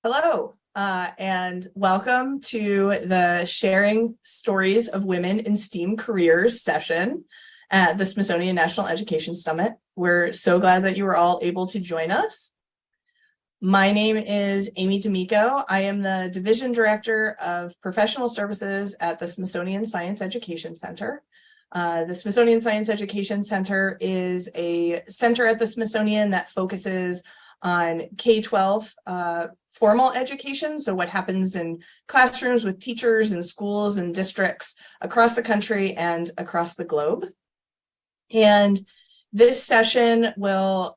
Hello, and welcome to the Sharing Stories of Women in STEAM Careers session at the Smithsonian National Education Summit. We're so glad that you were all able to join us. My name is Amy D'Amico. I am the Division Director of Professional Services at the Smithsonian Science Education Center. The Smithsonian Science Education Center is a center at the Smithsonian that focuses on K-12 formal education, so what happens in classrooms with teachers and schools and districts across the country and across the globe. And this session will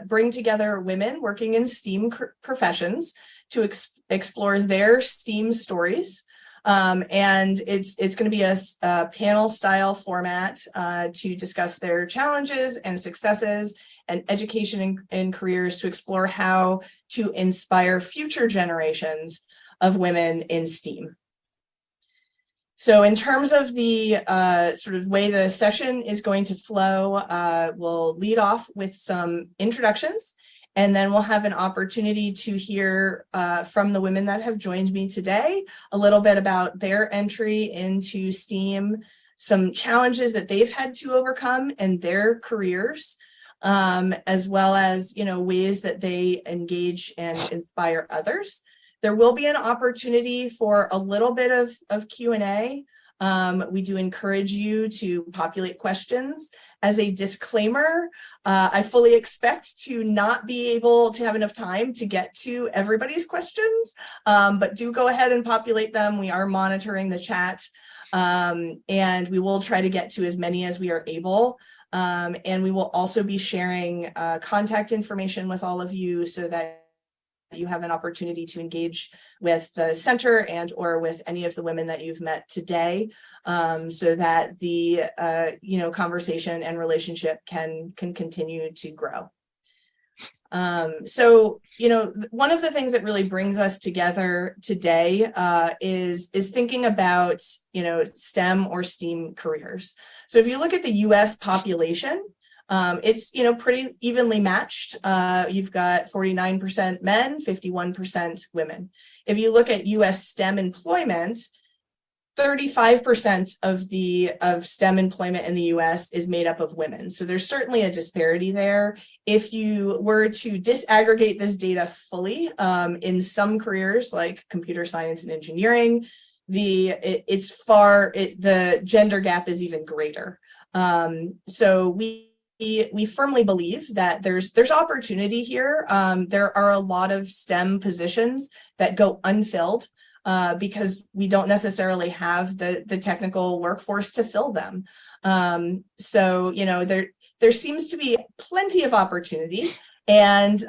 bring together women working in STEAM professions to explore their STEAM stories. And it's going to be a panel style format to discuss their challenges and successes and education and careers, to explore how to inspire future generations of women in STEAM. So in terms of the sort of way the session is going to flow, we'll lead off with some introductions, and then we'll have an opportunity to hear from the women that have joined me today a little bit about their entry into STEAM, some challenges that they've had to overcome in their careers, as well as, ways that they engage and inspire others. There will be an opportunity for a little bit of Q&A. We do encourage you to populate questions. As a disclaimer, I fully expect to not be able to have enough time to get to everybody's questions, but do go ahead and populate them. We are monitoring the chat, and we will try to get to as many as we are able. And we will also be sharing contact information with all of you so that you have an opportunity to engage with the center and or with any of the women that you've met today, so that the conversation and relationship can continue to grow. So one of the things that really brings us together today is thinking about STEM or STEAM careers. So if you look at the US population, it's pretty evenly matched. You've got 49% men, 51% women. If you look at US STEM employment, 35% of STEM employment in the US is made up of women. So there's certainly a disparity there. If you were to disaggregate this data fully, in some careers like computer science and engineering, the gender gap is even greater. So we firmly believe that there's opportunity here. There are a lot of STEM positions that go unfilled because we don't necessarily have the technical workforce to fill them. So there seems to be plenty of opportunity, and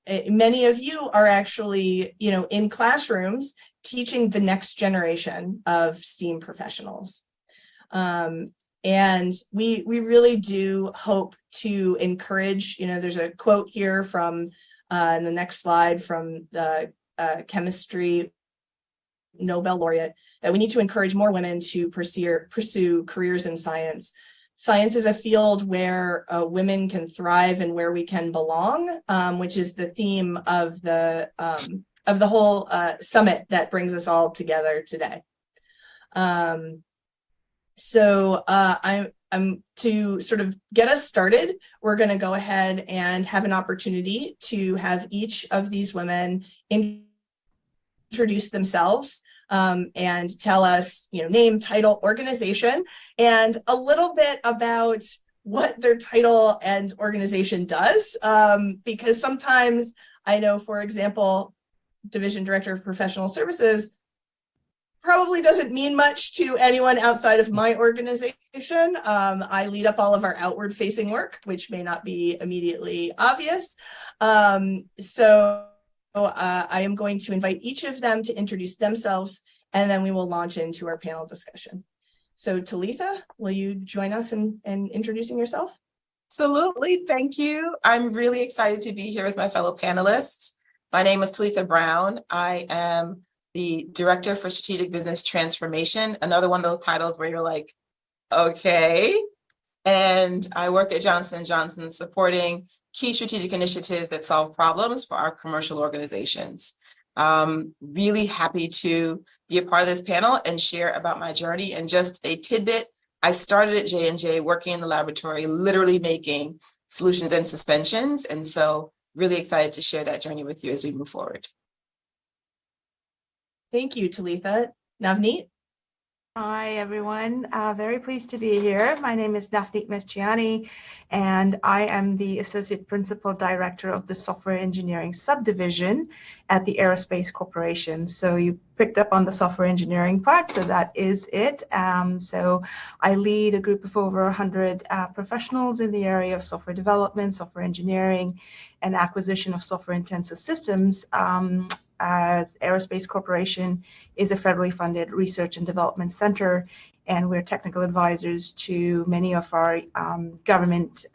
many of you are actually in classrooms teaching the next generation of STEAM professionals. And we really do hope to encourage, there's a quote here from in the next slide from the chemistry Nobel laureate, that we need to encourage more women to pursue careers in science. Science is a field where women can thrive and where we can belong, which is the theme of the whole summit that brings us all together today. So I'm to sort of get us started, we're going to go ahead and have an opportunity to have each of these women introduce themselves and tell us, name, title, organization, and a little bit about what their title and organization does. Because sometimes I know, for example, Division Director of Professional Services probably doesn't mean much to anyone outside of my organization. I lead up all of our outward facing work, which may not be immediately obvious. So I am going to invite each of them to introduce themselves, and then we will launch into our panel discussion. So Talitha, will you join us in introducing yourself? Absolutely, thank you. I'm really excited to be here with my fellow panelists. My name is Talitha Brown. I am the Director for Strategic Business Transformation, another one of those titles where you're like, okay. And I work at Johnson & Johnson supporting key strategic initiatives that solve problems for our commercial organizations. Really happy to be a part of this panel and share about my journey. And just a tidbit, I started at J&J working in the laboratory, literally making solutions and suspensions. And so really excited to share that journey with you as we move forward. Thank you, Talitha. Navneet? Hi, everyone. Very pleased to be here. My name is Navneet Meschani, and I am the Associate Principal Director of the Software Engineering Subdivision at the Aerospace Corporation. So you picked up on the software engineering part, so that is it. So I lead a group of over 100 professionals in the area of software development, software engineering, and acquisition of software-intensive systems. As Aerospace Corporation is a federally funded research and development center, and we're technical advisors to many of our government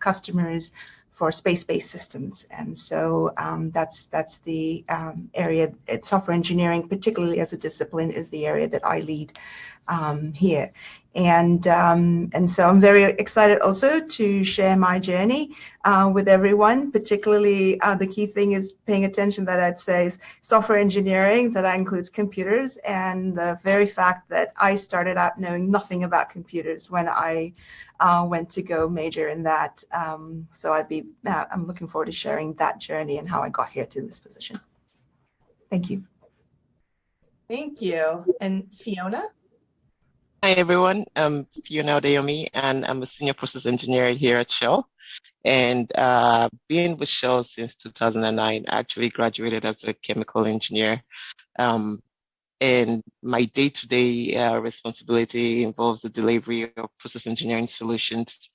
customers for space-based systems. And so that's the area. Software engineering, particularly as a discipline, is the area that I lead here. And so I'm very excited also to share my journey with everyone. Particularly, the key thing is paying attention that I'd say is software engineering, so that includes computers, and the very fact that I started out knowing nothing about computers when I went to go major in that. So I'm looking forward to sharing that journey and how I got here to this position. Thank you. Thank you. And Fiona? Hi, everyone. I'm Fiona Odeyomi, and I'm a senior process engineer here at Shell. And been with Shell since 2009. I actually graduated as a chemical engineer. And my day-to-day responsibility involves the delivery of process engineering solutions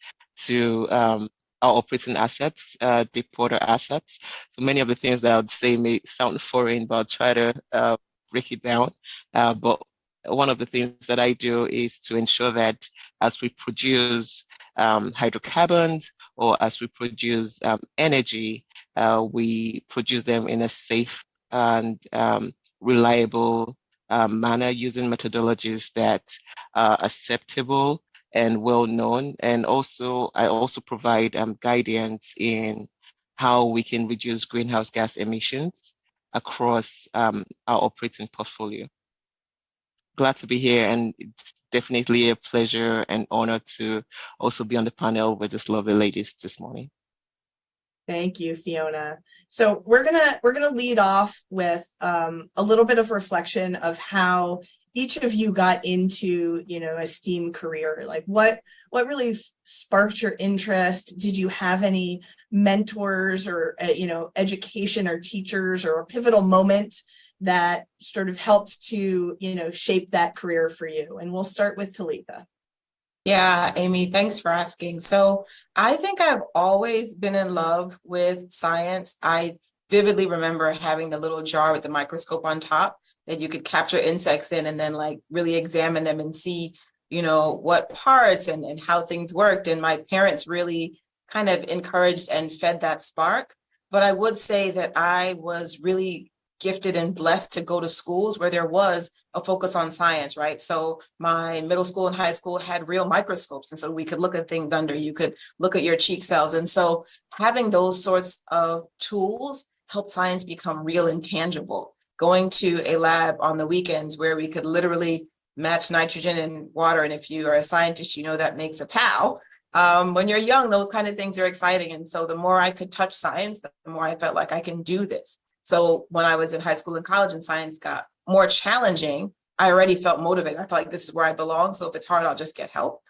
to our operating assets, deep water assets. So many of the things that I would say may sound foreign, but I'll try to break it down. But one of the things that I do is to ensure that as we produce hydrocarbons or as we produce energy, we produce them in a safe and reliable manner using methodologies that are acceptable and well known. And also, I also provide guidance in how we can reduce greenhouse gas emissions across our operating portfolio. Glad to be here, and it's definitely a pleasure and honor to also be on the panel with these lovely ladies this morning. Thank you, Fiona. So we're gonna lead off with a little bit of reflection of how each of you got into, a STEAM career. Like what really sparked your interest? Did you have any mentors or education or teachers or a pivotal moment that sort of helped to, shape that career for you? And we'll start with Talitha. Yeah, Amy, thanks for asking. So I think I've always been in love with science. I vividly remember having the little jar with the microscope on top that you could capture insects in and then like really examine them and see, what parts and how things worked. And my parents really kind of encouraged and fed that spark. But I would say that I was really gifted and blessed to go to schools where there was a focus on science, right? So my middle school and high school had real microscopes. And so we could look at things under, you could look at your cheek cells. And so having those sorts of tools helped science become real and tangible. Going to a lab on the weekends where we could literally match nitrogen and water. And if you are a scientist, that makes a POW. When you're young, those kind of things are exciting. And so the more I could touch science, the more I felt like I can do this. So when I was in high school and college and science got more challenging, I already felt motivated. I felt like this is where I belong. So if it's hard, I'll just get help.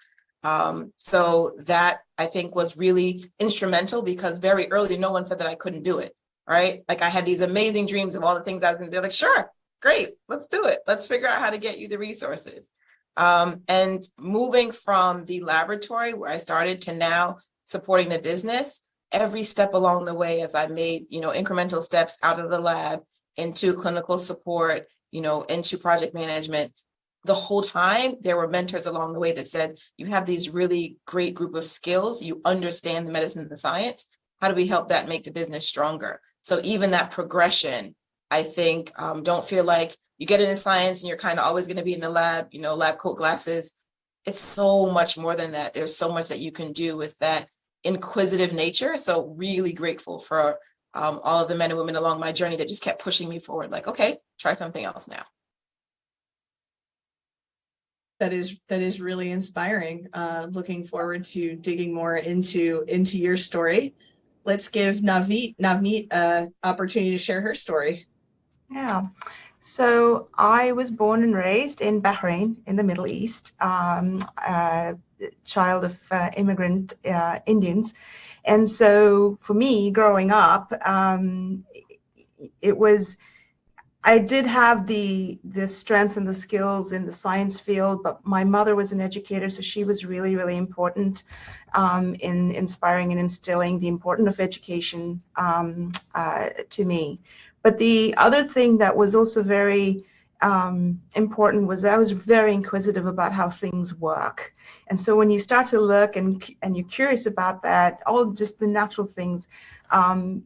So that I think was really instrumental because very early, no one said that I couldn't do it, right? Like I had these amazing dreams of all the things I was going to do. Like, sure, great, let's do it. Let's figure out how to get you the resources. And moving from the laboratory where I started to now supporting the business, every step along the way, as I made, incremental steps out of the lab into clinical support, into project management, the whole time there were mentors along the way that said, you have these really great group of skills, you understand the medicine and the science, how do we help that make the business stronger? So even that progression, I think, don't feel like you get into science and you're kind of always going to be in the lab, lab coat glasses. It's so much more than that. There's so much that you can do with that inquisitive nature. So really grateful for all of the men and women along my journey that just kept pushing me forward, like, okay, try something else now. That is really inspiring. Looking forward to digging more into your story. Let's give Navneet an opportunity to share her story. Yeah. So I was born and raised in Bahrain in the Middle East, child of immigrant Indians. And so for me, growing up, it was, I did have the strengths and the skills in the science field, but my mother was an educator, so she was really, really important in inspiring and instilling the importance of education to me. But the other thing that was also very important was I was very inquisitive about how things work. And so when you start to look and you're curious about that, all just the natural things,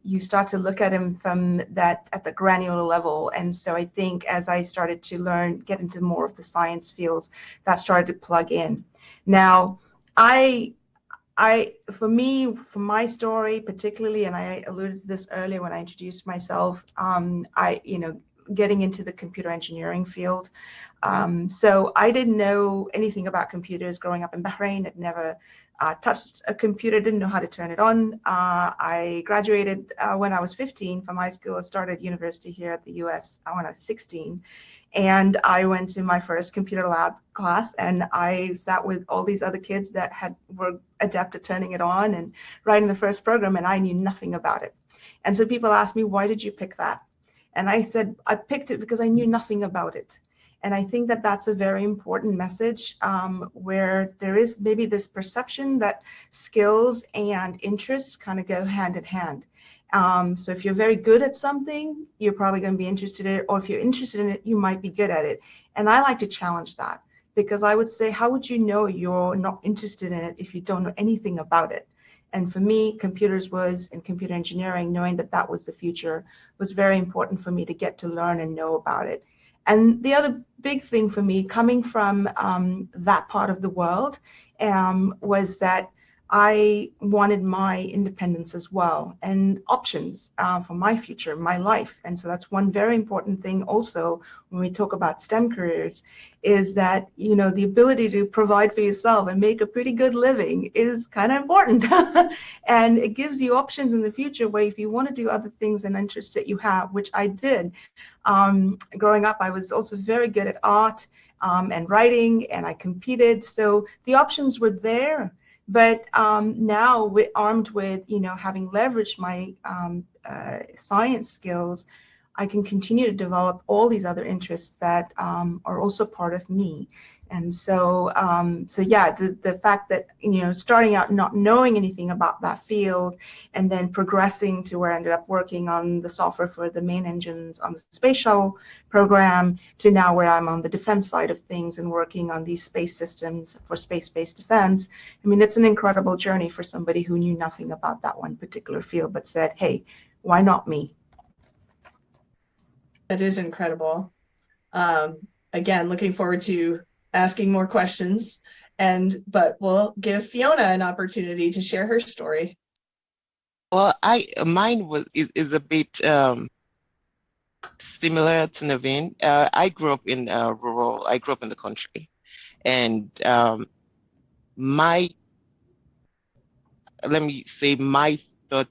you start to look at them from that at the granular level. And so I think as I started to learn, get into more of the science fields, that started to plug in. Now, for me, for my story particularly, and I alluded to this earlier when I introduced myself, getting into the computer engineering field. So I didn't know anything about computers growing up in Bahrain. I'd never touched a computer, didn't know how to turn it on. I graduated when I was 15 from high school. I started university here at the US when I was 16. And I went to my first computer lab class, and I sat with all these other kids that were adept at turning it on and writing the first program, and I knew nothing about it. And so people asked me, why did you pick that? And I said, I picked it because I knew nothing about it. And I think that that's a very important message where there is maybe this perception that skills and interests kind of go hand in hand. So if you're very good at something, you're probably going to be interested in it, or if you're interested in it, you might be good at it. And I like to challenge that, because I would say, how would you know you're not interested in it if you don't know anything about it? And for me, computers was, and computer engineering, knowing that that was the future was very important for me to get to learn and know about it. And the other big thing for me coming from that part of the world was that I wanted my independence as well and options for my future, my life. And so that's one very important thing also when we talk about STEM careers, is that, you know, the ability to provide for yourself and make a pretty good living is kind of important. And it gives you options in the future where if you want to do other things and interests that you have, which I did. Growing up, I was also very good at art and writing, and I competed. So the options were there. But now, armed with, you know, having leveraged my science skills, I can continue to develop all these other interests that are also part of me. And so, yeah, the fact that, you know, starting out not knowing anything about that field and then progressing to where I ended up working on the software for the main engines on the space shuttle program, to now where I'm on the defense side of things and working on these space systems for space-based defense. I mean, it's an incredible journey for somebody who knew nothing about that one particular field, but said, hey, why not me? That is incredible. Again, looking forward to asking more questions, but we'll give Fiona an opportunity to share her story. Well, mine is a bit similar to Naveen. I grew up in I grew up in the country, and my let me say my thought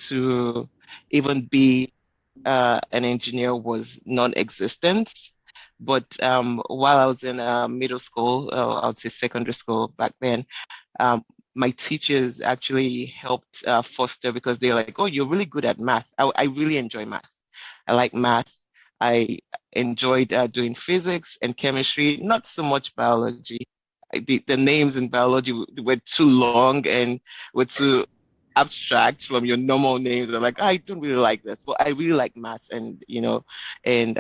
to even be an engineer was non-existent. But while I was in middle school, I would say secondary school back then, my teachers actually helped foster, because they're like, oh, you're really good at math. I really enjoy math. I like math. I enjoyed doing physics and chemistry, not so much biology. The names in biology were too long and were too abstract from your normal names. They're like, I don't really like this, but I really like math and, you know, and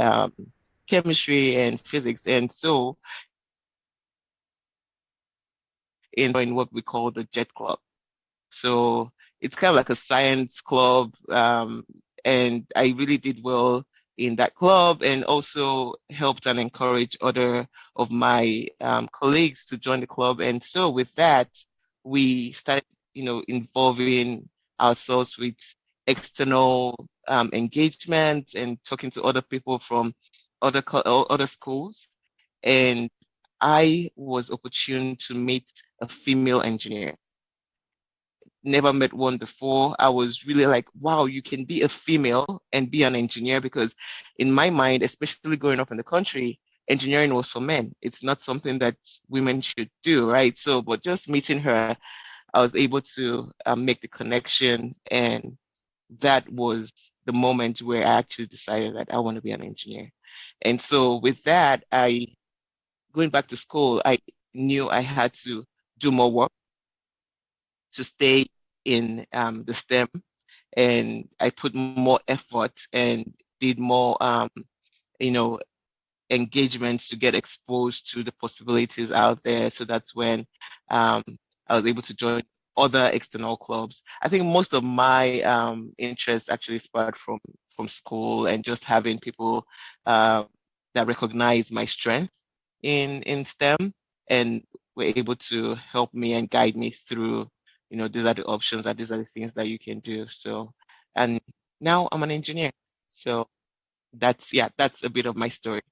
chemistry and physics. And so in what we call the JET Club. So it's kind of like a science club. And I really did well in that club, and also helped and encouraged other of my colleagues to join the club. And so with that, we started, you know, involving ourselves with external engagement and talking to other people from other schools. And I was opportune to meet a female engineer. Never met one before. I was really like, wow, you can be a female and be an engineer, because in my mind, especially growing up in the country, engineering was for men. It's not something that women should do, right? So, but just meeting her, I was able to make the connection, and that was the moment where I actually decided that I want to be an engineer. And so with that, going back to school, I knew I had to do more work to stay in the STEM, and I put more effort and did more, you know, engagements to get exposed to the possibilities out there. So that's when I was able to join other external clubs. I think most of my interest actually sparked from school, and just having people that recognize my strength in STEM and were able to help me and guide me through, these are the options and these are the things that you can do. So, and now I'm an engineer. So that's a bit of my story.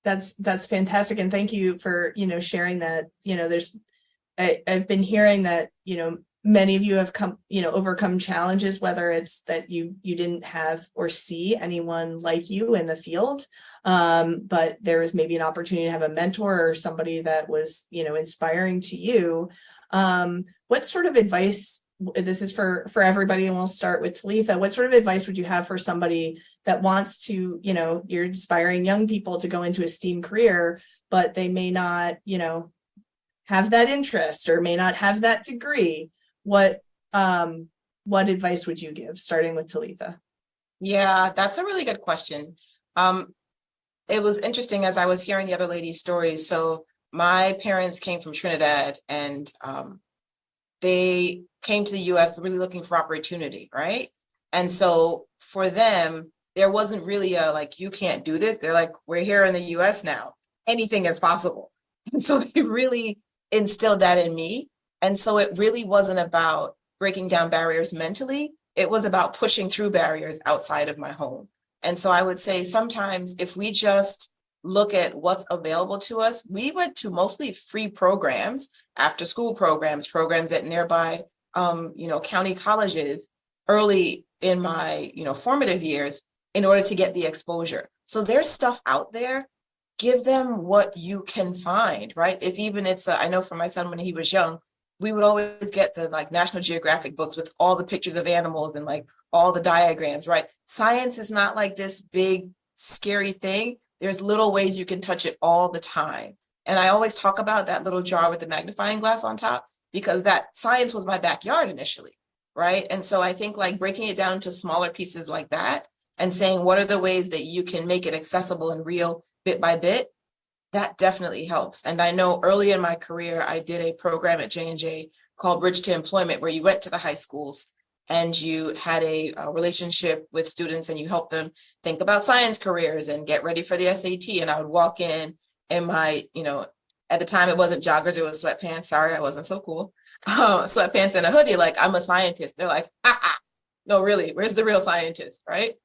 That's fantastic. And thank you for, sharing that. I've been hearing that, many of you have overcome challenges, whether it's that you didn't have or see anyone like you in the field, but there was maybe an opportunity to have a mentor or somebody that was, inspiring to you. What sort of advice, this is for everybody, and we'll start with Talitha, what sort of advice would you have for somebody that wants to, you're inspiring young people to go into a STEAM career, but they may not, have that interest or may not have that degree? What advice would you give, starting with Talitha? Yeah, that's a really good question. It was interesting as I was hearing the other lady's stories. So my parents came from Trinidad, and they came to the US really looking for opportunity, right? And so for them, there wasn't really a like, you can't do this. They're like, we're here in the US now. Anything is possible. And so they really instilled that in me. And so it really wasn't about breaking down barriers mentally. It was about pushing through barriers outside of my home. And so I would say sometimes if we just look at what's available to us, we went to mostly free programs, after school programs at nearby, county colleges early in my, formative years in order to get the exposure. So there's stuff out there. Give them what you can find, right? If even I know for my son, when he was young, we would always get the like National Geographic books with all the pictures of animals and like all the diagrams, right? Science is not like this big, scary thing. There's little ways you can touch it all the time. And I always talk about that little jar with the magnifying glass on top, because that science was my backyard initially, right? And so I think like breaking it down into smaller pieces like that and saying, what are the ways that you can make it accessible and real bit by bit? That definitely helps. And I know early in my career, I did a program at J&J called Bridge to Employment, where you went to the high schools and you had a relationship with students and you helped them think about science careers and get ready for the SAT. And I would walk in my, at the time it wasn't joggers, it was sweatpants. Sorry, I wasn't so cool. Sweatpants and a hoodie, like I'm a scientist. They're like, no, really, where's the real scientist, right?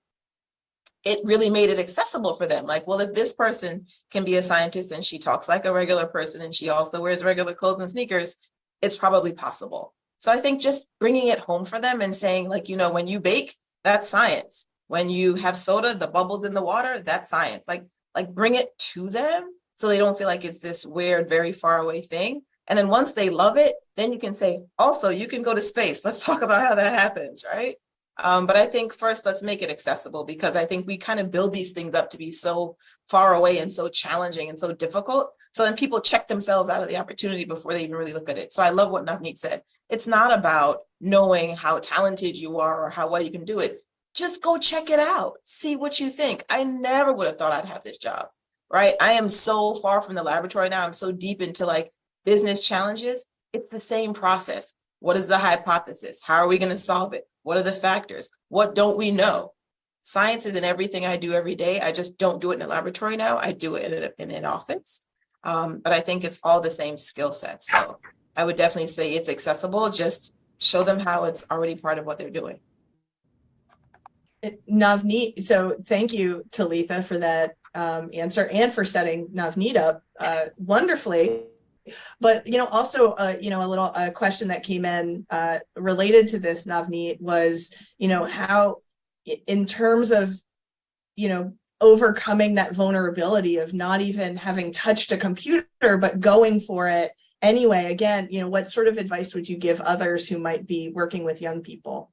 It really made it accessible for them. Like, well, if this person can be a scientist and she talks like a regular person and she also wears regular clothes and sneakers, it's probably possible. So I think just bringing it home for them and saying like, when you bake, that's science. When you have soda, the bubbles in the water, that's science. Like bring it to them so they don't feel like it's this weird, very far away thing. And then once they love it, then you can say, also, you can go to space. Let's talk about how that happens, right? But I think first, let's make it accessible, because I think we kind of build these things up to be so far away and so challenging and so difficult. So then people check themselves out of the opportunity before they even really look at it. So I love what Navneet said. It's not about knowing how talented you are or how well you can do it. Just go check it out. See what you think. I never would have thought I'd have this job, right? I am so far from the laboratory now. I'm so deep into like business challenges. It's the same process. What is the hypothesis? How are we going to solve it? What are the factors? What don't we know? Science is in everything I do every day. I just don't do it in a laboratory now. I do it in an office. But I think it's all the same skill set. So I would definitely say it's accessible. Just show them how it's already part of what they're doing. Navneet, so thank you, Talitha, for that answer and for setting Navneet up wonderfully. But also a little question that came in related to this, Navneet, was how in terms of overcoming that vulnerability of not even having touched a computer but going for it anyway. Again, what sort of advice would you give others who might be working with young people?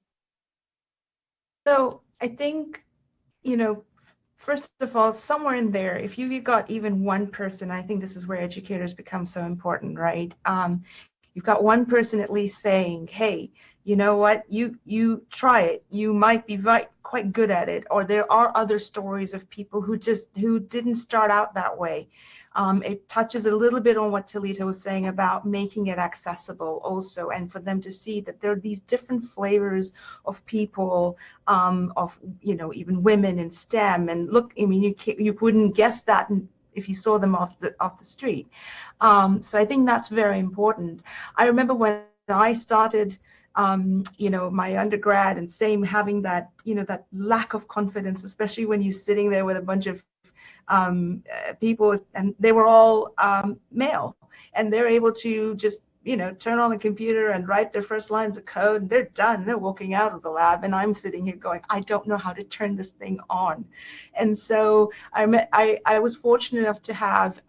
So I think, first of all, somewhere in there, if you've got even one person, I think this is where educators become so important, right? You've got one person at least saying, hey, you know what, you try it, you might be quite good at it, or there are other stories of people who didn't start out that way. It touches a little bit on what Talitha was saying about making it accessible also, and for them to see that there are these different flavors of people, of even women in STEM. And look, I mean, you wouldn't guess that if you saw them off the street. So I think that's very important. I remember when I started my undergrad, and same, having that that lack of confidence, especially when you're sitting there with a bunch of people, and they were all male, and they're able to just turn on the computer and write their first lines of code, and they're done. They're walking out of the lab, and I'm sitting here going, I don't know how to turn this thing on. And so I was fortunate enough to have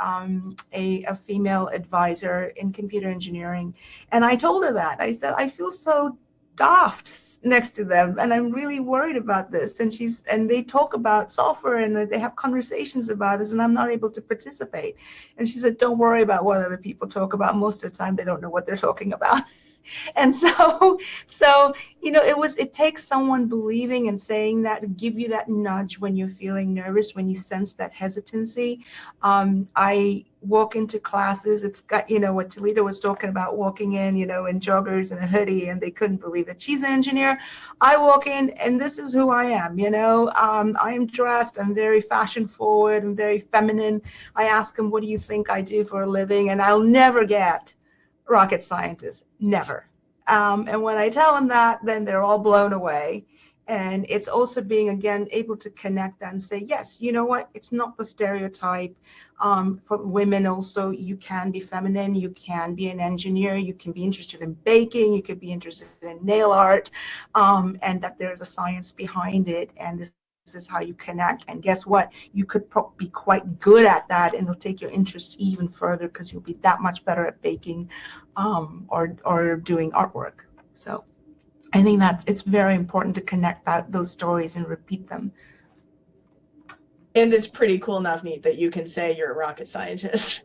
a female advisor in computer engineering, and I told her that. I said, I feel so daft next to them, and I'm really worried about this. And they talk about software, and they have conversations about this, and I'm not able to participate. And she said, don't worry about what other people talk about. Most of the time they don't know what they're talking about. And so it takes someone believing and saying that to give you that nudge when you're feeling nervous, when you sense that hesitancy. I walk into classes, it's got what Talitha was talking about, walking in in joggers and a hoodie, and they couldn't believe that she's an engineer. I walk in, and this is who I am. I am dressed, I'm very fashion forward, I'm very feminine. I ask them, what do you think I do for a living? And I'll never get rocket scientist, never. And when I tell them that, then they're all blown away. And it's also being, again, able to connect that and say, yes, you know what, it's not the stereotype. For women also, you can be feminine, you can be an engineer, you can be interested in baking, you could be interested in nail art, and that there's a science behind it, and this is how you connect. And guess what, you could be quite good at that, and it'll take your interests even further, because you'll be that much better at baking or doing artwork. So I think it's very important to connect those stories and repeat them. And it's pretty cool, Navneet, that you can say you're a rocket scientist.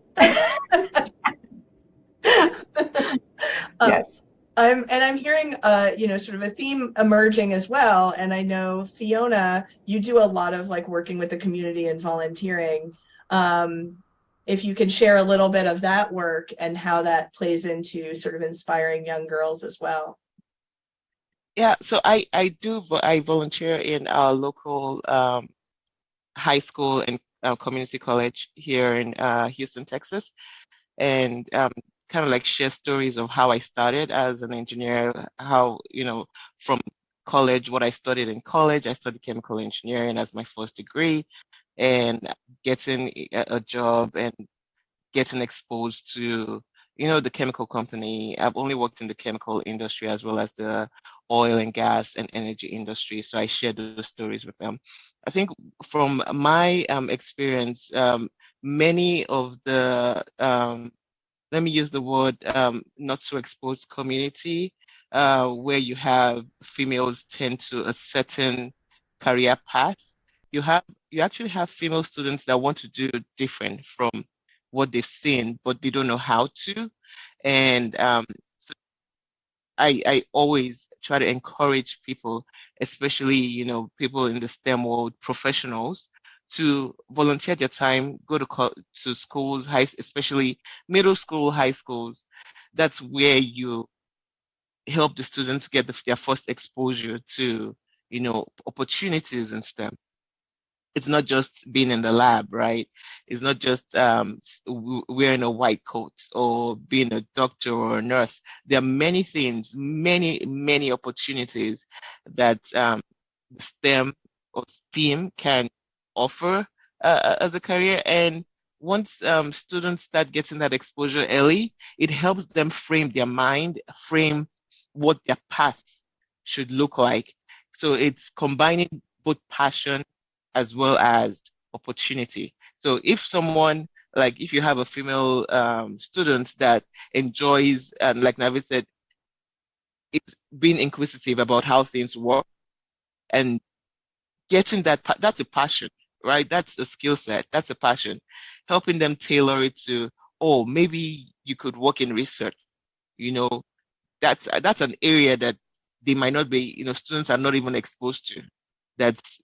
Yes. I'm hearing, sort of a theme emerging as well. And I know, Fiona, you do a lot of working with the community and volunteering. If you can share a little bit of that work and how that plays into sort of inspiring young girls as well. Yeah, so I volunteer in our local high school and community college here in Houston, Texas, and kind of share stories of how I started as an engineer, how, from college, what I studied in college. I studied chemical engineering as my first degree, and getting a job and getting exposed to, the chemical company. I've only worked in the chemical industry as well as the oil and gas and energy industry. So I share those stories with them. I think from my experience, many of the, let me use the word, not so exposed community, where you have females tend to a certain career path. You actually have female students that want to do different from what they've seen, but they don't know how to. And so I always try to encourage people, especially, people in the STEM world, professionals, to volunteer their time, go to schools, especially middle school, high schools. That's where you help the students get their first exposure to, opportunities in STEM. It's not just being in the lab, right? It's not just wearing a white coat or being a doctor or a nurse. There are many things, many opportunities that STEM or STEAM can offer as a career. And once students start getting that exposure early, it helps them frame their mind, frame what their path should look like. So it's combining both passion as well as opportunity. So if someone, like if you have a female student that enjoys, and like Navid said, it's being inquisitive about how things work and getting that's a passion, right? That's a skill set, that's a passion. Helping them tailor it to, oh, maybe you could work in research, you know, that's an area that they might not be, students are not even exposed to. That's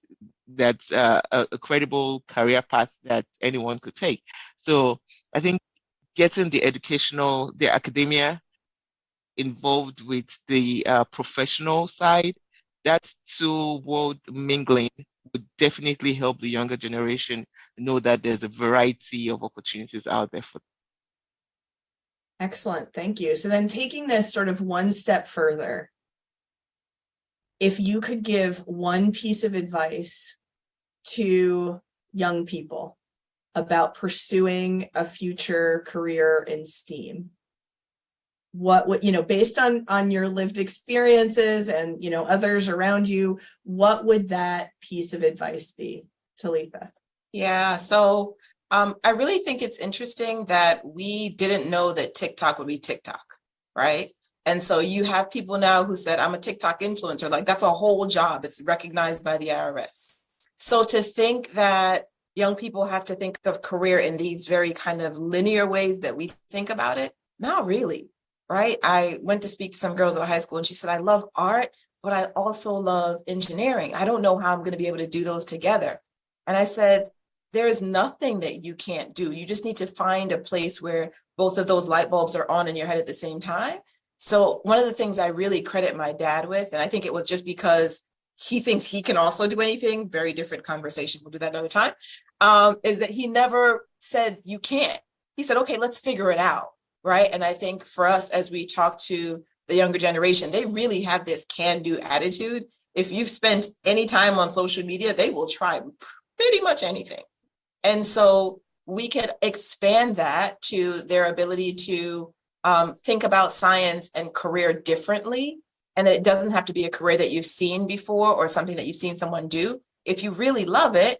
a credible career path that anyone could take. So I think getting the academia involved with the professional side, that two world mingling would definitely help the younger generation know that there's a variety of opportunities out there for them. Excellent. Thank you. So then taking this sort of one step further, if you could give one piece of advice to young people about pursuing a future career in STEAM, what would, based on your lived experiences and, others around you, what would that piece of advice be, Talitha? Yeah, so I really think it's interesting that we didn't know that TikTok would be TikTok, right? And so you have people now who said, I'm a TikTok influencer, like that's a whole job. It's recognized by the IRS. So to think that young people have to think of career in these very kind of linear ways that we think about it, not really, right? I went to speak to some girls at high school and she said, I love art, but I also love engineering. I don't know how I'm going to be able to do those together. And I said, there is nothing that you can't do. You just need to find a place where both of those light bulbs are on in your head at the same time. So one of the things I really credit my dad with, and I think it was just because he thinks he can also do anything, very different conversation, we'll do that another time, is that he never said you can't. He said, okay, let's figure it out, right? And I think for us, as we talk to the younger generation, they really have this can-do attitude. If you've spent any time on social media, they will try pretty much anything. And so we can expand that to their ability to think about science and career differently. And it doesn't have to be a career that you've seen before or something that you've seen someone do. If you really love it,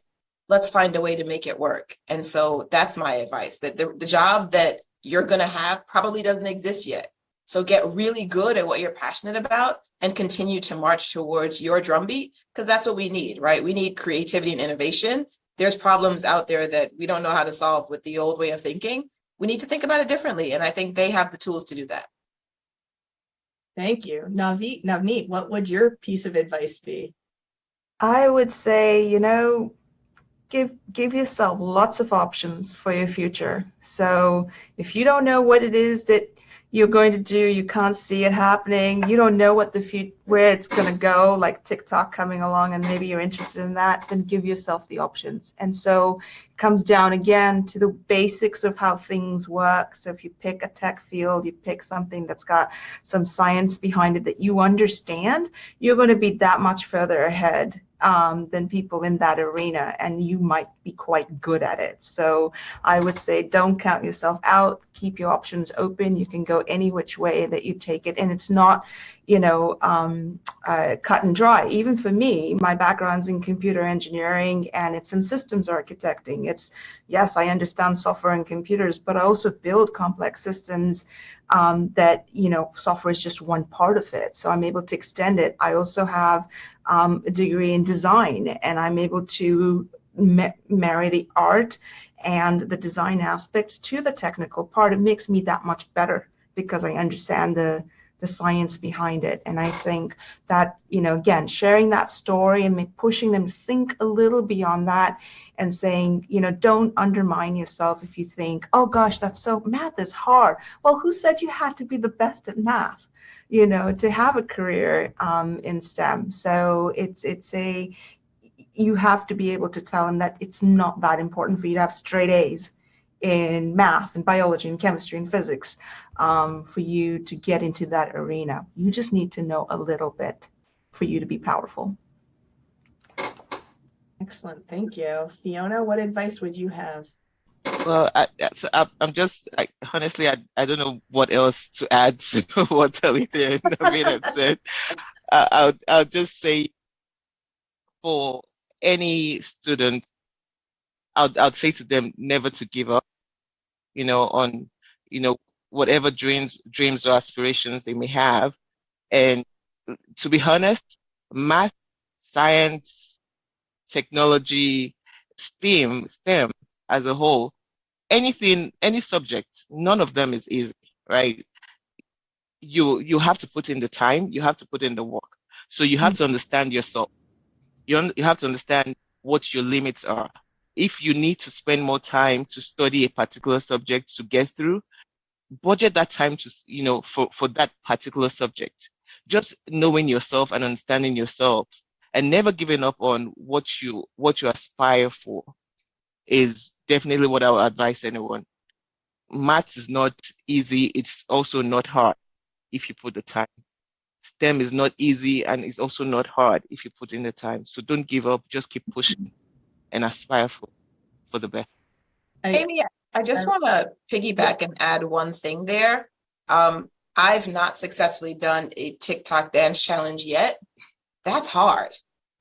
let's find a way to make it work. And so that's my advice, that the job that you're going to have probably doesn't exist yet. So get really good at what you're passionate about and continue to march towards your drumbeat, because that's what we need, right? We need creativity and innovation. There's problems out there that we don't know how to solve with the old way of thinking. We need to think about it differently. And I think they have the tools to do that. Thank you. Navneet, what would your piece of advice be? I would say, give yourself lots of options for your future. So if you don't know what it is that you're going to do, you can't see it happening, you don't know where it's going to go, like TikTok coming along, and maybe you're interested in that, then give yourself the options. And so it comes down again to the basics of how things work. So if you pick a tech field, you pick something that's got some science behind it that you understand, you're going to be that much further ahead than people in that arena, and you might be quite good at it. So I would say don't count yourself out, keep your options open. You can go any which way that you take it, and it's not cut and dry. Even for me, my background's in computer engineering and it's in systems architecting. It's, yes, I understand software and computers, but I also build complex systems that, software is just one part of it. So I'm able to extend it. I also have a degree in design, and I'm able to marry the art and the design aspects to the technical part. It makes me that much better because I understand the science behind it. And I think that, again, sharing that story and pushing them to think a little beyond that and saying, don't undermine yourself if you think, oh gosh, math is hard. Well, who said you had to be the best at math, to have a career in STEM? So you have to be able to tell them that it's not that important for you to have straight A's in math and biology and chemistry and physics for you to get into that arena. You just need to know a little bit for you to be powerful. Excellent. Thank you. Fiona, what advice would you have? Well, honestly, I don't know what else to add to what Talithia and Navid had said. I'll just say for any student, I'd say to them never to give up, on, you know, whatever dreams or aspirations they may have. And to be honest, math, science, technology, STEM as a whole, any subject, none of them is easy, right? You have to put in the time, you have to put in the work. So you have to understand yourself. You have to understand what your limits are. If you need to spend more time to study a particular subject to get through, budget that time to, for that particular subject. Just knowing yourself and understanding yourself and never giving up on what you aspire for is definitely what I would advise anyone. Maths is not easy. It's also not hard if you put the time. STEM is not easy and it's also not hard if you put in the time. So don't give up. Just keep pushing and aspire for the best. Amy, I just want to piggyback and add one thing there. I've not successfully done a TikTok dance challenge yet. That's hard.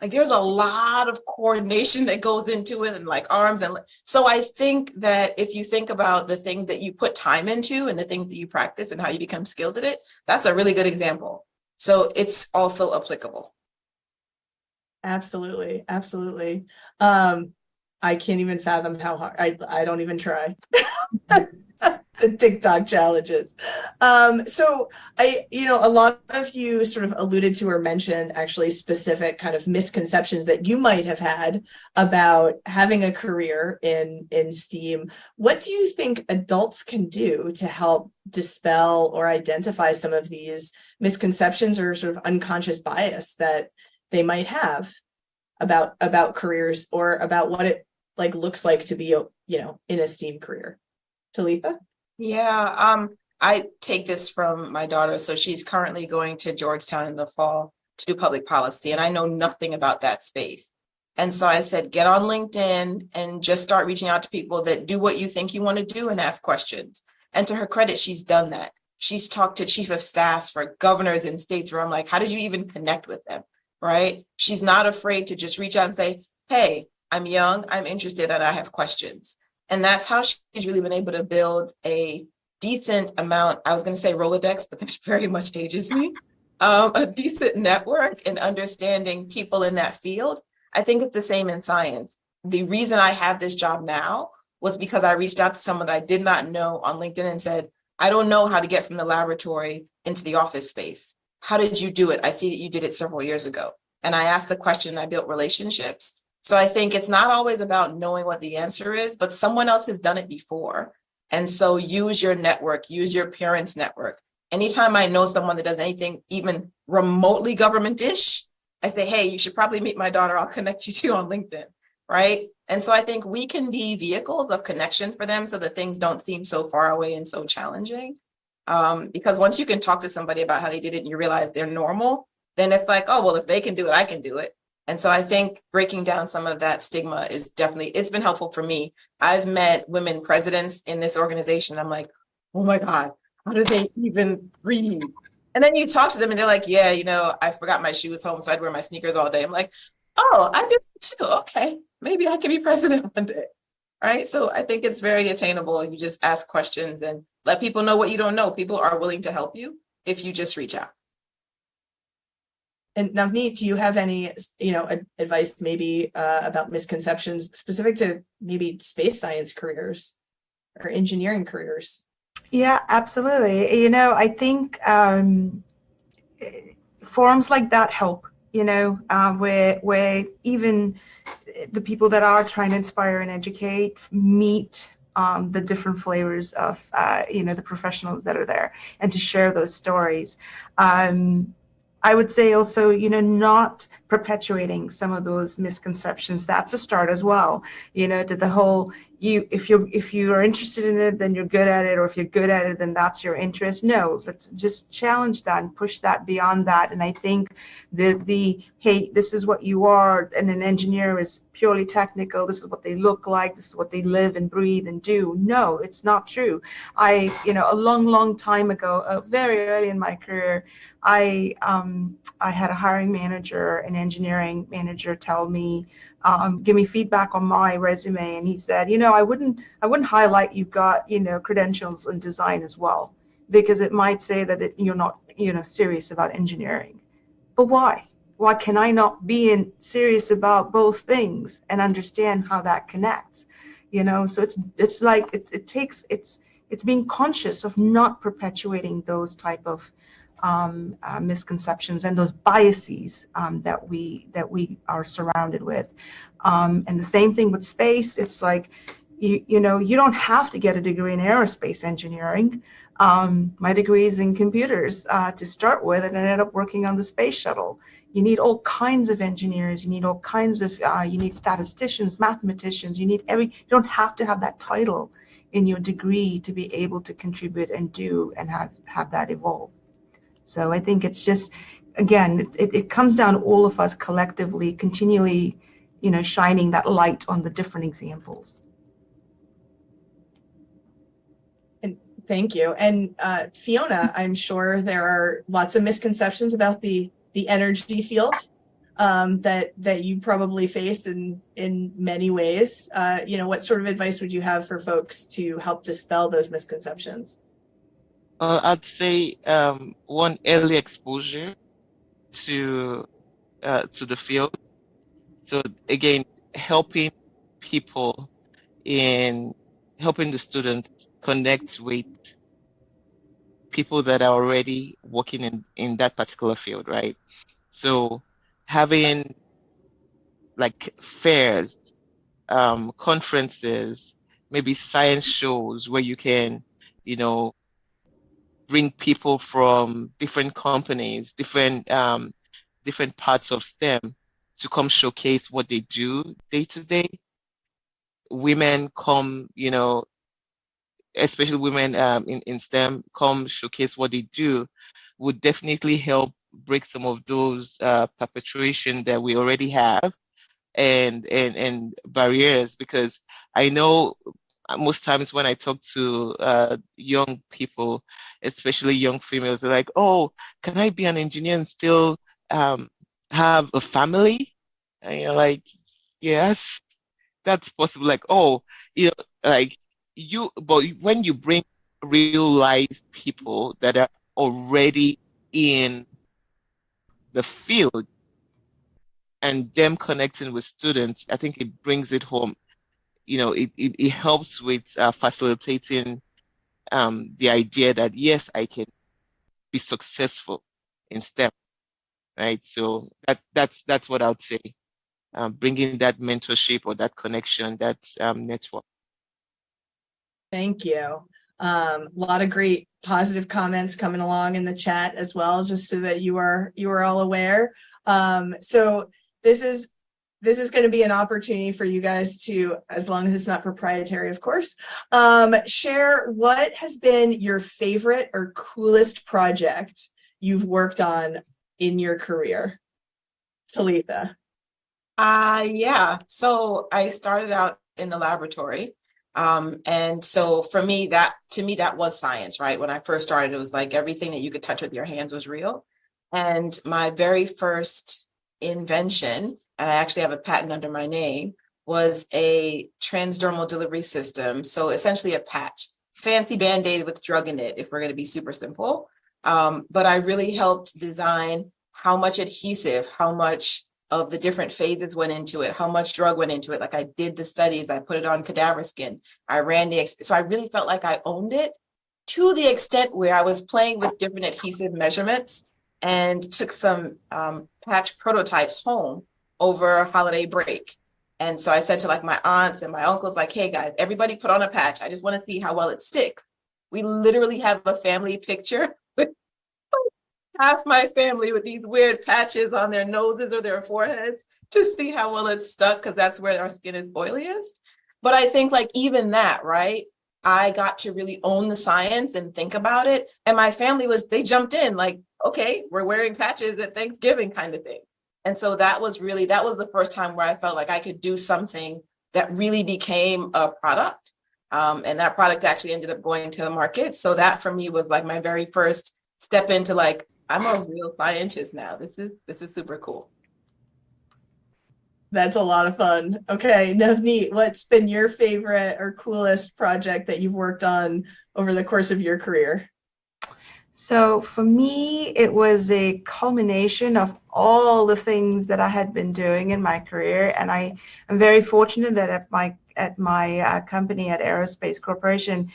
Like there's a lot of coordination that goes into it and like arms and so I think that if you think about the things that you put time into and the things that you practice and how you become skilled at it, that's a really good example. So it's also applicable. Absolutely. Absolutely. I can't even fathom how hard. I don't even try. The TikTok challenges. So a lot of you sort of alluded to or mentioned actually specific kind of misconceptions that you might have had about having a career in STEAM. What do you think adults can do to help dispel or identify some of these misconceptions or sort of unconscious bias that they might have about careers or about what it looks like to be in a STEAM career? Talitha? Yeah, I take this from my daughter. So she's currently going to Georgetown in the fall to do public policy, and I know nothing about that space. And so I said, get on LinkedIn and just start reaching out to people that do what you think you want to do and ask questions. And to her credit, she's done that. She's talked to chief of staffs for governors in states where I'm like, how did you even connect with them? Right? She's not afraid to just reach out and say, hey, I'm young, I'm interested, and I have questions. And that's how she's really been able to build a decent amount, I was going to say Rolodex, but that very much ages me, a decent network and understanding people in that field. I think it's the same in science. The reason I have this job now was because I reached out to someone that I did not know on LinkedIn and said, I don't know how to get from the laboratory into the office space. How did you do it? I see that you did it several years ago. And I asked the question, I built relationships. So I think it's not always about knowing what the answer is, but someone else has done it before. And so use your network, use your parents' network. Anytime I know someone that does anything even remotely government-ish, I say, hey, you should probably meet my daughter. I'll connect you to on LinkedIn, right? And so I think we can be vehicles of connection for them so that things don't seem so far away and so challenging. Because once you can talk to somebody about how they did it and you realize they're normal, then it's like, oh, well, if they can do it, I can do it. And so I think breaking down some of that stigma is definitely, it's been helpful for me. I've met women presidents in this organization. I'm like, oh my God, how do they even breathe? And then you talk to them and they're like, yeah, I forgot my shoes home, so I'd wear my sneakers all day. I'm like, oh, I do too. Okay, maybe I can be president one day. Right. So I think it's very attainable. You just ask questions and let people know what you don't know. People are willing to help you if you just reach out. And Navneet, do you have any, advice maybe about misconceptions specific to maybe space science careers or engineering careers? Yeah, absolutely. I think forums like that help, where even the people that are trying to inspire and educate meet the different flavors of, the professionals that are there and to share those stories. I would say also, not perpetuating some of those misconceptions. That's a start as well. To the whole, if you are interested in it, then you're good at it, or if you're good at it, then that's your interest. No, let's just challenge that and push that beyond that. And I think the hey, this is what you are, and an engineer is purely technical. This is what they look like. This is what they live and breathe and do. No, it's not true. A long time ago, very early in my career, I had a hiring manager, an engineering manager, give me feedback on my resume, and he said, I wouldn't highlight you've got credentials in design as well, because it might say that you're not serious about engineering. But why? Why can I not be serious about both things and understand how that connects? So it's like it's being conscious of not perpetuating those type of misconceptions and those biases that we are surrounded with. And the same thing with space. It's like, you don't have to get a degree in aerospace engineering. My degree is in computers to start with, and I ended up working on the space shuttle. You need all kinds of engineers. You need all kinds of, you need statisticians, mathematicians. You don't have to have that title in your degree to be able to contribute and do and have that evolve. So I think it's just, again, it comes down to all of us collectively, continually, shining that light on the different examples. And thank you. And Fiona, I'm sure there are lots of misconceptions about the energy field that you probably face in many ways. What sort of advice would you have for folks to help dispel those misconceptions? I'd say one, early exposure to the field. So again, helping the students connect with people that are already working in that particular field, right? So having like fairs, conferences, maybe science shows where you can, bring people from different companies, different parts of STEM to come showcase what they do day to day. Women come, especially women in STEM, come showcase what they do, would definitely help break some of those perpetuation that we already have and barriers, because I know most times when I talk to young people, especially young females, they're like, oh, can I be an engineer and still have a family? And you're like, yes, that's possible. Like, oh, but when you bring real life people that are already in the field and them connecting with students, I think it brings it home. It helps with facilitating the idea that, yes, I can be successful in STEM, right? So that's what I would say, bringing that mentorship or that connection, that network. Thank you. A lot of great positive comments coming along in the chat as well, just so that you are all aware. So this is going to be an opportunity for you guys to, as long as it's not proprietary, of course, share what has been your favorite or coolest project you've worked on in your career. Talitha. Yeah. So I started out in the laboratory. And so to me, that was science, right? When I first started, it was like everything that you could touch with your hands was real. And my very first invention, and I actually have a patent under my name, was a transdermal delivery system. So essentially a patch, fancy Band-Aid with drug in it, if we're going to be super simple. But I really helped design how much adhesive, how much of the different phases went into it, how much drug went into it. Like I did the studies, I put it on cadaver skin. I ran so I really felt like I owned it, to the extent where I was playing with different adhesive measurements and took some patch prototypes home over holiday break. And so I said to like my aunts and my uncles, like, hey guys, everybody put on a patch. I just want to see how well it sticks. We literally have a family picture with half my family with these weird patches on their noses or their foreheads to see how well it's stuck, because that's where our skin is oiliest. But I think like even that, right? I got to really own the science and think about it. And my family they jumped in like, okay, we're wearing patches at Thanksgiving kind of thing. And so that was the first time where I felt like I could do something that really became a product. And that product actually ended up going to the market. So that for me was like my very first step into like, I'm a real scientist now. This is super cool. That's a lot of fun. Okay, Navneet, what's been your favorite or coolest project that you've worked on over the course of your career? So for me, it was a culmination of all the things that I had been doing in my career, and I am very fortunate that at my company at Aerospace Corporation,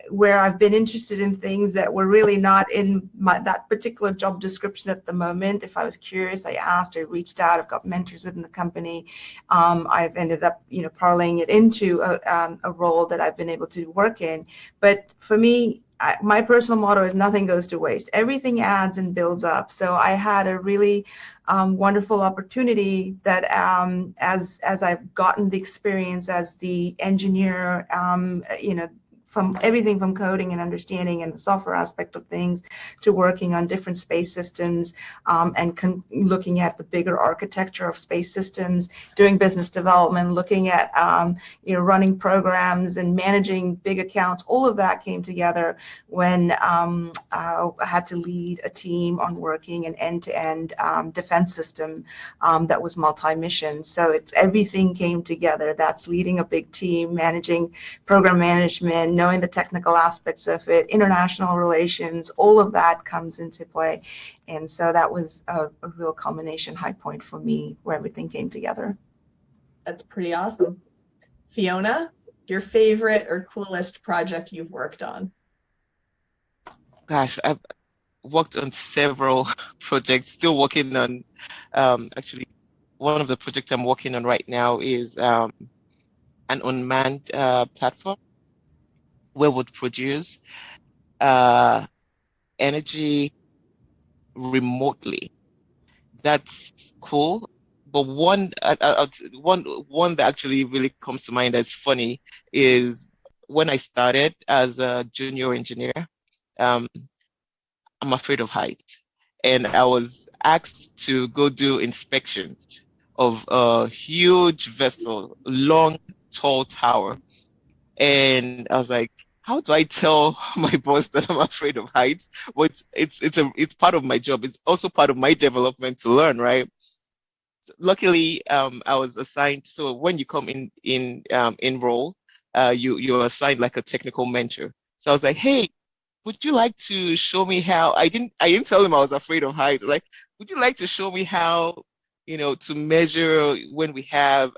where I've been interested in things that were really not in that particular job description at the moment. If I was curious, I asked, I reached out. I've got mentors within the company. I've ended up, parlaying it into a role that I've been able to work in. But for me, my personal motto is nothing goes to waste. Everything adds and builds up. So I had a really wonderful opportunity that as I've gotten the experience as the engineer, from everything from coding and understanding and the software aspect of things to working on different space systems, and looking at the bigger architecture of space systems, doing business development, looking at running programs and managing big accounts. All of that came together when I had to lead a team on working an end-to-end defense system that was multi-mission. So everything came together. That's leading a big team, managing program management, knowing the technical aspects of it, international relations, all of that comes into play. And so that was a real culmination high point for me where everything came together. That's pretty awesome. Fiona, your favorite or coolest project you've worked on? Gosh, I've worked on several projects, still working on, actually, one of the projects I'm working on right now is an unmanned platform where would produce uh, energy remotely. That's cool. But one that actually really comes to mind that's funny is when I started as a junior engineer, um, I'm afraid of heights. And I was asked to go do inspections of a huge vessel, long, tall tower. And I was like, how do I tell my boss that I'm afraid of heights? Well, it's part of my job. It's also part of my development to learn, right? So luckily, I was assigned. So when you come in role, you're assigned like a technical mentor. So I was like, hey, would you like to show me how? I didn't tell him I was afraid of heights. Like, would you like to show me how, to measure when we have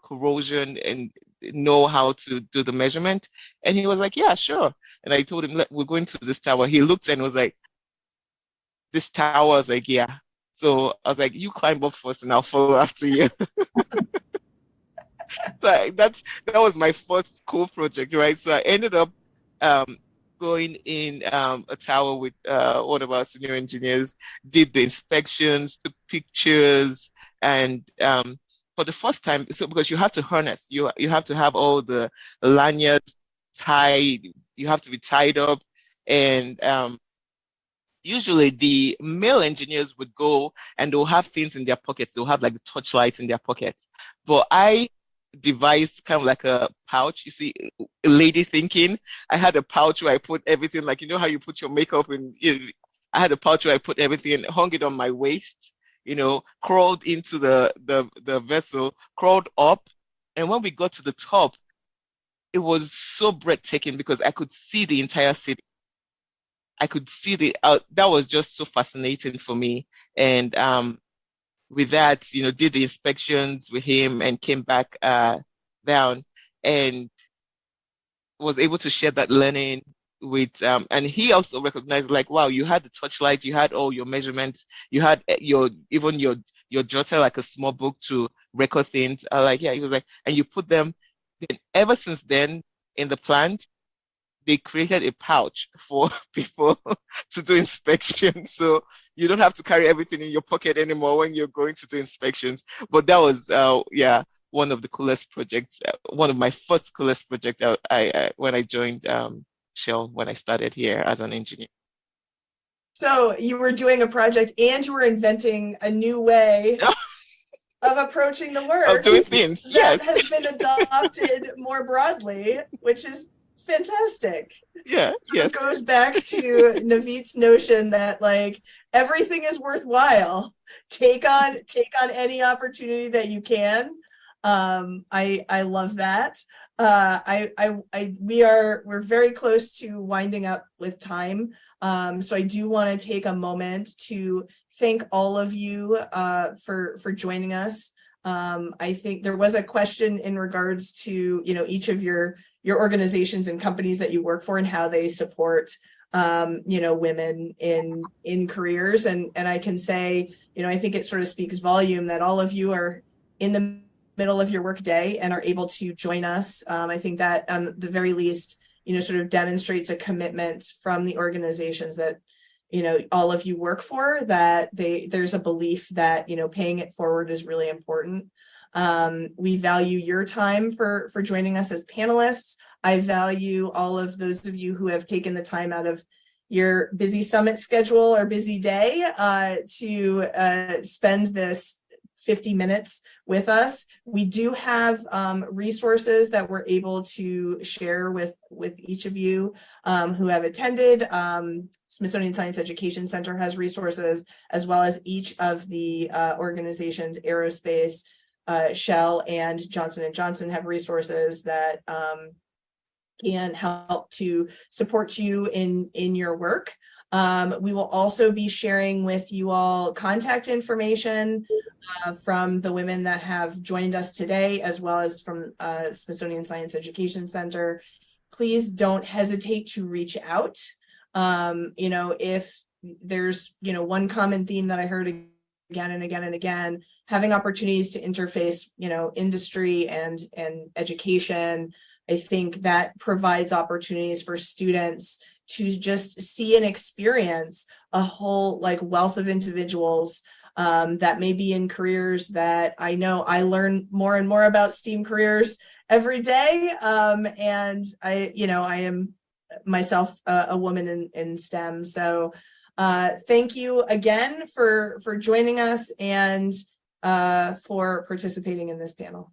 corrosion and know how to do the measurement? And he was like, yeah, sure. And I told him, we're going to this tower. He looked and was like, this tower. I was like, yeah. So I was like, you climb up first and I'll follow after you. So that was my first cool project, right? So I ended up um, going in a tower with one of our senior engineers, did the inspections, took pictures, and for the first time, so because you have to harness, you have to have all the lanyards tied, you have to be tied up, and usually the male engineers would go and they'll have things in their pockets. They'll have like the torchlights in their pockets. But I devised kind of like a pouch. You see, lady thinking. I had a pouch where I put everything, like you know how you put your makeup in. I had a pouch where I put everything, hung it on my waist. Crawled into the vessel, crawled up, and when we got to the top, it was so breathtaking because I could see the entire city. I could see that was just so fascinating for me. And with that, did the inspections with him and came back down and was able to share that learning with and he also recognized like, wow, you had the torchlight, you had all your measurements, you had your jotter, like a small book to record things. Like, yeah, he was like, and you put them. Then ever since then in the plant, they created a pouch for people to do inspections. So you don't have to carry everything in your pocket anymore when you're going to do inspections. But that was, yeah, one of the coolest projects, one of my first coolest projects when I joined Shell, when I started here as an engineer. So you were doing a project and you were inventing a new way of approaching the Of work doing things, that yes. has been adopted more broadly, which is fantastic. Yeah, yes. It goes back to Naveed's notion that like everything is worthwhile. Take on any opportunity that you can. I love that. We're very close to winding up with time. So I do want to take a moment to thank all of you for joining us. I think there was a question in regards to, you know, each of your organizations and companies that you work for and how they support, you know, women in careers. And I can say, you know, I think it sort of speaks volume that all of you are in the middle of your work day and are able to join us. I think that on the very least, you know, sort of demonstrates a commitment from the organizations that, you know, all of you work for, that there's a belief that, you know, paying it forward is really important. We value your time for joining us as panelists. I value all of those of you who have taken the time out of your busy summit schedule or busy day to spend this 50 minutes with us. We do have resources that we're able to share with each of you who have attended. Smithsonian Science Education Center has resources, as well as each of the organizations, Aerospace, Shell, and Johnson & Johnson have resources that can help to support you in your work. We will also be sharing with you all contact information from the women that have joined us today, as well as from Smithsonian Science Education Center. Please don't hesitate to reach out. You know, if there's, you know, one common theme that I heard again and again and again, having opportunities to interface, you know, industry and education, I think that provides opportunities for students to just see and experience a whole like wealth of individuals that may be in careers that I know I learn more and more about STEAM careers every day. And I am myself a woman in STEM. So thank you again for joining us and for participating in this panel.